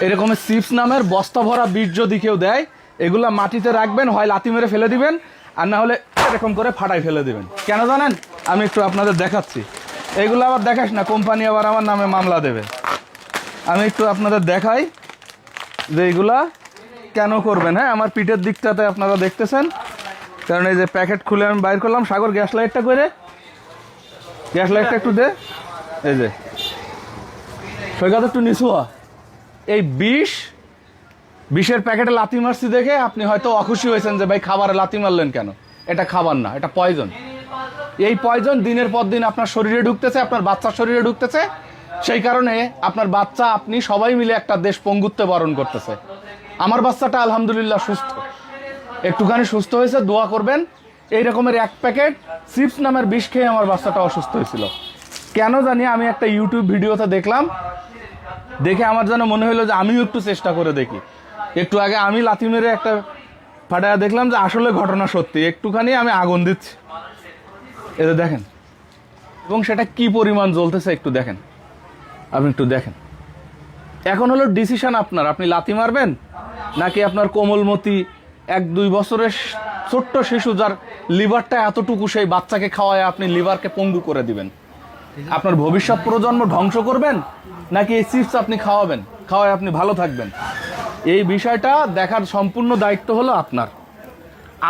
এরকমের চিপস নামের বস্তা ভরা বীজ যদি কেউ দেয়, এগুলা মাটিতে রাখবেন, হয় লাথি মেরে ফেলে দিবেন, আর না হলে এরকম করে ফাটাই ফেলে দিবেন। কেন জানেন? আমি একটু আপনাদের দেখাচ্ছি। এগুলো আবার দেখাস না, কোম্পানি আবার আমার নামে মামলা দেবে। আমি একটু আপনাদের দেখাই যে এইগুলা কেন করবেন। হ্যাঁ, আমার পিঠের দিকটাতে আপনারা দেখতেছেন, কারণ এই যে প্যাকেট খুলে আমি বাইর করলাম। সাগর, গ্যাস লাইটটা করে, গ্যাস লাইটটা একটু দে। এই যে সৈকত একটু নিচু হ। এই বিষের প্যাকেটে লাথি মারছি দেখে আপনি হয়তো অখুশি হয়েছেন যে ভাই খাবারে লাথি মারলেন কেন। এটা খাবার না, এটা পয়জন। এই পয়জন দিনের পর দিন আপনার শরীরে ঢুকতেছে, আপনার বাচ্চার শরীরে ঢুকতেছে। সেই কারণে আপনার বাচ্চা, আপনি সবাই মিলে একটা দেশ পঙ্গুত্বে বরণ করতেছে। আমার বাচ্চাটা আলহামদুলিল্লাহ সুস্থ, একটুখানি সুস্থ হয়েছে, দোয়া করবেন। এই রকমের এক প্যাকেট চিপস নামের বিষ খেয়ে আমার বাচ্চাটা অসুস্থ হয়েছিল। কেন জানি আমি একটা ইউটিউব ভিডিওতে দেখলাম, দেখে আমার যেন মনে হলো যে আমিও একটু চেষ্টা করে দেখি। একটু আগে আমি লাথি মেরে একটা ফাটায়া দেখলাম যে আসলে ঘটনা সত্যি। একটুখানি আমি আগুন দিচ্ছি, এতে দেখেন, এবং সেটা কি পরিমাণ জ্বলতেছে একটু দেখেন। আপনি একটু দেখেন। এখন হলো ডিসিশন আপনার, আপনি লাথি মারবেন নাকি আপনার কোমলমতি 1-2 বছরের ছোট্ট শিশু যার লিভারটা এতটুকু, সেই বাচ্চাকে খাওয়ায় আপনি লিভারকে পঙ্গু করে দিবেন। আপনার ভবিষ্যৎ প্রজন্ম ধ্বংস করবেন নাকি এই চিপস আপনি খাওয়াবেন, খাওয়ায় আপনি ভালো থাকবেন। এই বিষয়টা দেখার সম্পূর্ণ দায়িত্ব হলো আপনার।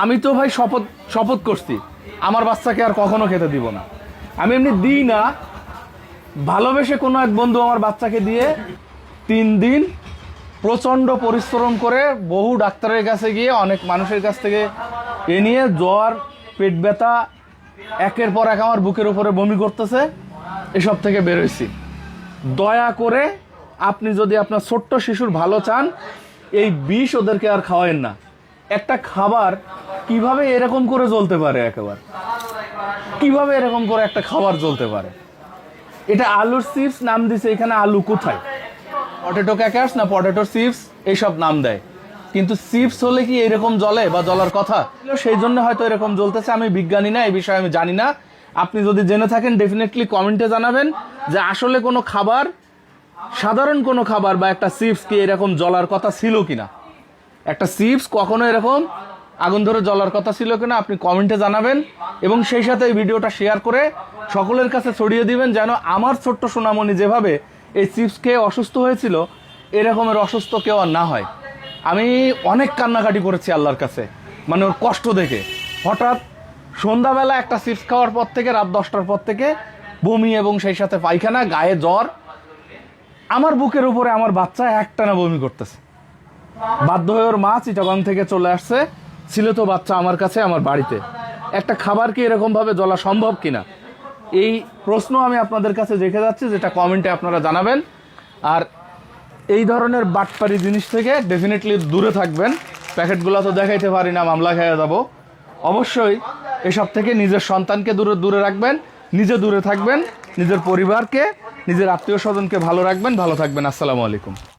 আমি তো ভাই শপথ করছি আমার বাচ্চাকে আর কখনো খেতে দিব না। আমি এমনি দিই না, ভালোবেসে কোনো এক বন্ধু আমার বাচ্চাকে দিয়ে 3 দিন প্রচণ্ড পরিশ্রম করে বহু ডাক্তারের কাছে গিয়ে, অনেক মানুষের কাছ থেকে এ নিয়ে জ্বর, পেট ব্যথা, একের পর এক আমার বুকের উপরে বমি করতেছে, এসব থেকে বেরোইছি। দয়া করে আপনি যদি আপনার ছোট্ট শিশুর ভালো চান, এই বিষ ওদেরকে আর খাওয়ায়েন না। একটা খাবার কিভাবে এরকম করে জ্বলতে পারে, একেবারে কিভাবে এরকম করে একটা খাবার জ্বলতে পারে? এটা আলুর চিপস নাম দিছে, এখানে আলু কোথায়? পটেটো ক্র্যাকার্স না পটেটো চিপস এইসব নাম দেয়, কিন্তু চিপস হলে কি এরকম জ্বলে বা জ্বলার কথা? সেই জন্য হয়তো এরকম জ্বলতেছে। আমি বিজ্ঞানী না, এই বিষয়ে আমি জানি না। আপনি যদি জেনে থাকেন ডেফিনেটলি কমেন্টে জানাবেন যে আসলে কোনো খাবার, সাধারণ কোনো খাবার বা একটা চিপস কি এরকম জ্বলার কথা ছিল কিনা। একটা চিপস কখনো এরকম আগুন ধরে জ্বলার কথা ছিল কিনা আপনি কমেন্টে জানাবেন, এবং সেই সাথে এই ভিডিওটা শেয়ার করে সকলের কাছে ছড়িয়ে দিবেন, যেন আমার ছোট্ট সোনামণি যেভাবে এই চিপস খেয়ে অসুস্থ হয়েছিল, এরকমের অসুস্থ কেউ আর না হয়। আমি অনেক কান্নাকাটি করেছি আল্লাহর কাছে, মানে ওর কষ্ট দেখে। হঠাৎ সন্ধ্যাবেলা একটা চিপস খাওয়ার পর থেকে রাত 10টার পর থেকে বমি এবং সেই সাথে পায়খানা, গায়ে জ্বর। আমার বুকের উপরে আমার বাচ্চা একটানা বমি করতেছে। বাধ্য হয়ে ওর মা চিটাগাং থেকে চলে আসছে, ছিল তো বাচ্চা আমার কাছে, আমার বাড়িতে। একটা খাবার কি এরকমভাবে জ্বলা সম্ভব কিনা, এই প্রশ্ন আমি আপনাদের কাছে রেখে যাচ্ছি, যেটা কমেন্টে আপনারা জানাবেন। আর এই ধরনের বাটপারি জিনিস থেকে ডেফিনেটলি দূরে থাকবেন। প্যাকেটগুলো তো দেখাইতে পারি না, মামলা খেয়ে যাব। অবশ্যই এসব থেকে নিজের সন্তানকে দূরে রাখবেন, নিজে দূরে থাকবেন, নিজের পরিবারকে, নিজের আত্মীয় স্বজনকে ভালো রাখবেন। ভালো থাকবেন। আসসালামু আলাইকুম।